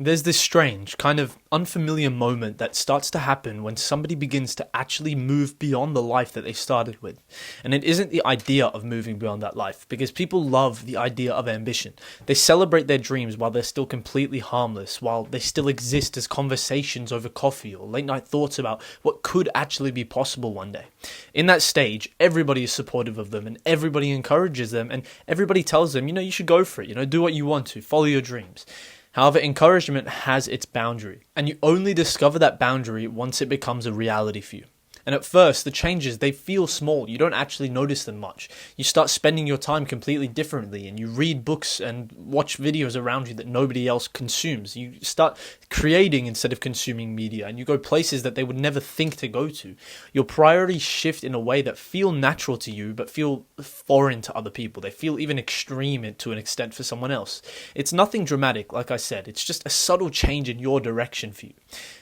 There's this strange, kind of unfamiliar moment that starts to happen when somebody begins to actually move beyond the life that they started with. And it isn't the idea of moving beyond that life, because people love the idea of ambition. They celebrate their dreams while they're still completely harmless, while they still exist as conversations over coffee or late night thoughts about what could actually be possible one day. In that stage, everybody is supportive of them and everybody encourages them and everybody tells them, you should go for it, do what you want to, follow your dreams. However, encouragement has its boundary, and you only discover that boundary once it becomes a reality for you. And at first, the changes, they feel small. You don't actually notice them much. You start spending your time completely differently, and you read books and watch videos around you that nobody else consumes. You start creating instead of consuming media, and you go places that they would never think to go to. Your priorities shift in a way that feel natural to you, but feel foreign to other people. They feel even extreme to an extent for someone else. It's nothing dramatic, like I said. It's just a subtle change in your direction for you.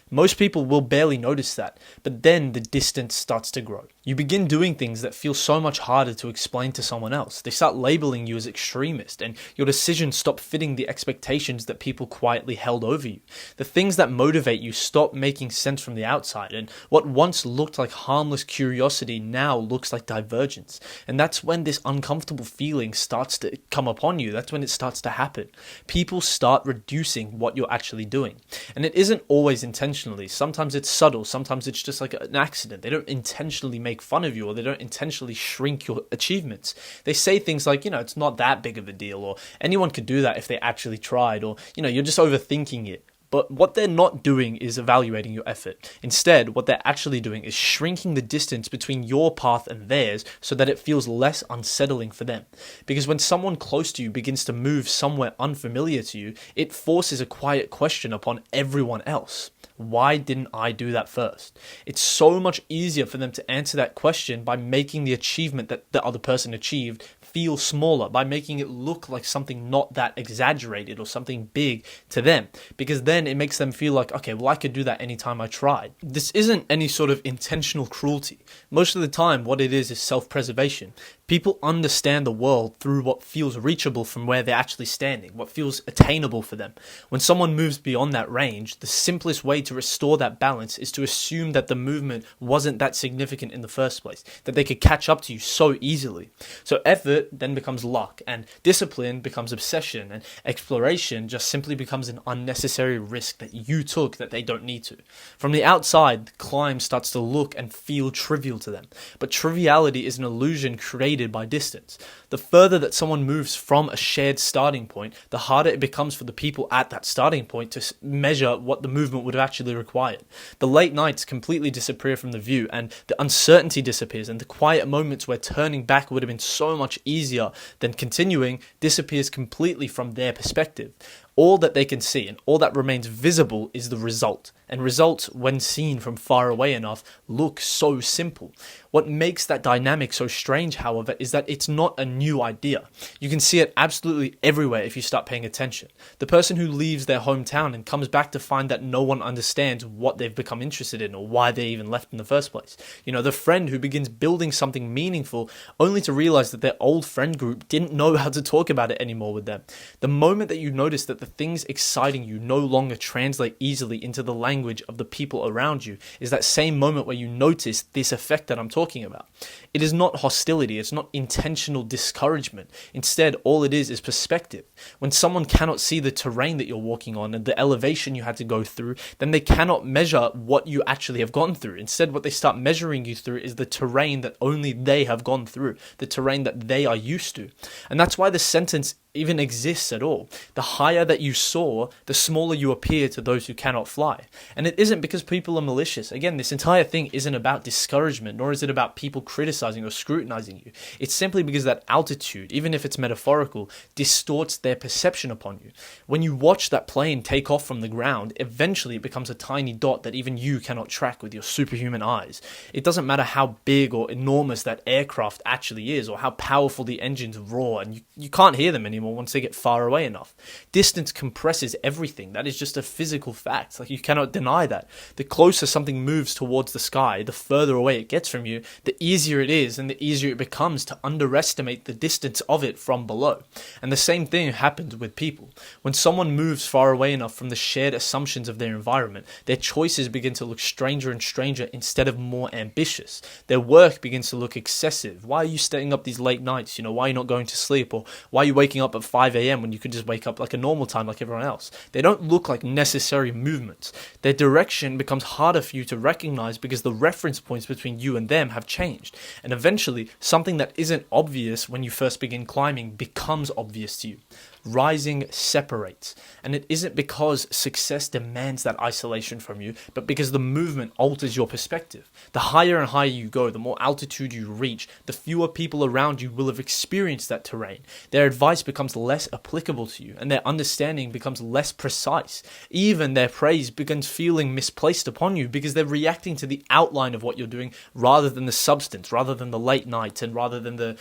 Most people will barely notice that, but then the distance starts to grow. You begin doing things that feel so much harder to explain to someone else. They start labeling you as extremist, and your decisions stop fitting the expectations that people quietly held over you. The things that motivate you stop making sense from the outside, and what once looked like harmless curiosity now looks like divergence. And that's when this uncomfortable feeling starts to come upon you. That's when it starts to happen. People start reducing what you're actually doing. And it isn't always intentional. Sometimes it's subtle, sometimes it's just like an accident. They don't intentionally make fun of you, or they don't intentionally shrink your achievements. They say things like, it's not that big of a deal, or anyone could do that if they actually tried, or, you're just overthinking it. But what they're not doing is evaluating your effort. Instead, what they're actually doing is shrinking the distance between your path and theirs so that it feels less unsettling for them. Because when someone close to you begins to move somewhere unfamiliar to you, it forces a quiet question upon everyone else. Why didn't I do that first? It's so much easier for them to answer that question by making the achievement that the other person achieved feel smaller, by making it look like something not that exaggerated or something big to them. Because then it makes them feel like, okay, well, I could do that anytime I tried. This isn't any sort of intentional cruelty. Most of the time, what it is self-preservation. People understand the world through what feels reachable from where they're actually standing, what feels attainable for them. When someone moves beyond that range, the simplest way to restore that balance is to assume that the movement wasn't that significant in the first place, that they could catch up to you so easily. So effort then becomes luck, and discipline becomes obsession, and exploration just simply becomes an unnecessary risk that you took that they don't need to. From the outside, the climb starts to look and feel trivial to them, but triviality is an illusion created by distance. The further that someone moves from a shared starting point, the harder it becomes for the people at that starting point to measure what the movement would have actually required. The late nights completely disappear from the view, and the uncertainty disappears, and the quiet moments where turning back would have been so much easier than continuing disappears completely from their perspective. All that they can see and all that remains visible is the result. And results, when seen from far away enough, look so simple. What makes that dynamic so strange, however, is that it's not a new idea. You can see it absolutely everywhere if you start paying attention. The person who leaves their hometown and comes back to find that no one understands what they've become interested in or why they even left in the first place. The friend who begins building something meaningful only to realize that their old friend group didn't know how to talk about it anymore with them. The moment that you notice that the things exciting you no longer translate easily into the language of the people around you is that same moment where you notice this effect that I'm talking about. It is not hostility, it's not intentional discouragement. Instead, all it is perspective. When someone cannot see the terrain that you're walking on and the elevation you had to go through, then they cannot measure what you actually have gone through. Instead, what they start measuring you through is the terrain that only they have gone through, the terrain that they are used to. And that's why the sentence even exists at all. The higher that you soar, the smaller you appear to those who cannot fly. And it isn't because people are malicious. Again, this entire thing isn't about discouragement, nor is it about people criticizing or scrutinizing you. It's simply because that altitude, even if it's metaphorical, distorts their perception upon you. When you watch that plane take off from the ground, eventually it becomes a tiny dot that even you cannot track with your superhuman eyes. It doesn't matter how big or enormous that aircraft actually is, or how powerful the engines roar, and you can't hear them anymore anymore once they get far away enough. Distance compresses everything. That is just a physical fact. Like, you cannot deny that. The closer something moves towards the sky, the further away it gets from you, the easier it is and the easier it becomes to underestimate the distance of it from below. And the same thing happens with people. When someone moves far away enough from the shared assumptions of their environment, their choices begin to look stranger and stranger instead of more ambitious. Their work begins to look excessive. Why are you staying up these late nights? Why are you not going to sleep? Or why are you waking up at 5 a.m. when you could just wake up like a normal time like everyone else? They don't look like necessary movements. Their direction becomes harder for you to recognize because the reference points between you and them have changed. And eventually, something that isn't obvious when you first begin climbing becomes obvious to you. Rising separates. And it isn't because success demands that isolation from you, but because the movement alters your perspective. The higher and higher you go, the more altitude you reach, the fewer people around you will have experienced that terrain. Their advice becomes less applicable to you, and their understanding becomes less precise. Even their praise begins feeling misplaced upon you because they're reacting to the outline of what you're doing rather than the substance, rather than the late nights, and rather than the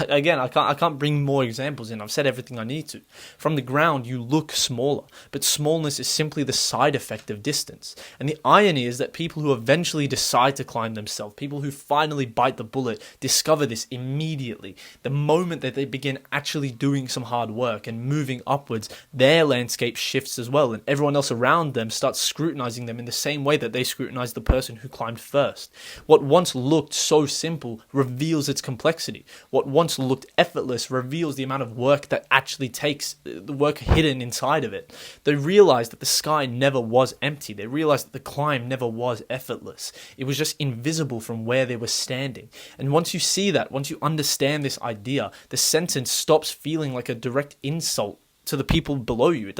again, I can't bring more examples in. I've said everything I need to. From the ground, you look smaller, but smallness is simply the side effect of distance. And the irony is that people who eventually decide to climb themselves, people who finally bite the bullet, discover this immediately. The moment that they begin actually doing some hard work and moving upwards, their landscape shifts as well, and everyone else around them starts scrutinizing them in the same way that they scrutinized the person who climbed first. What once looked so simple reveals its complexity. What once looked effortless reveals the amount of work that actually takes, the work hidden inside of it. They realized that the sky never was empty. They realized that the climb never was effortless. It was just invisible from where they were standing. And once you see that, once you understand this idea, the sentence stops feeling like a direct insult to the people below you.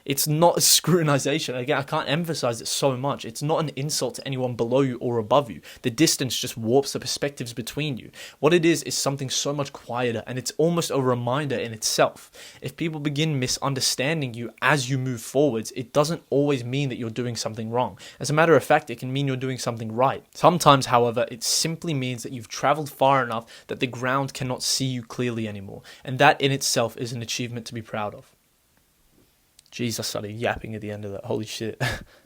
It's not a scrutinization. Again, I can't emphasize it so much. It's not an insult to anyone below you or above you. The distance just warps the perspectives between you. What it is something so much quieter, and it's almost a reminder in itself. If people begin misunderstanding you as you move forwards, it doesn't always mean that you're doing something wrong. As a matter of fact, it can mean you're doing something right. Sometimes, however, it simply means that you've traveled far enough that the ground cannot see you clearly anymore. And that in itself is an achievement to be proud of. Jeez, I started yapping at the end of that. Holy shit.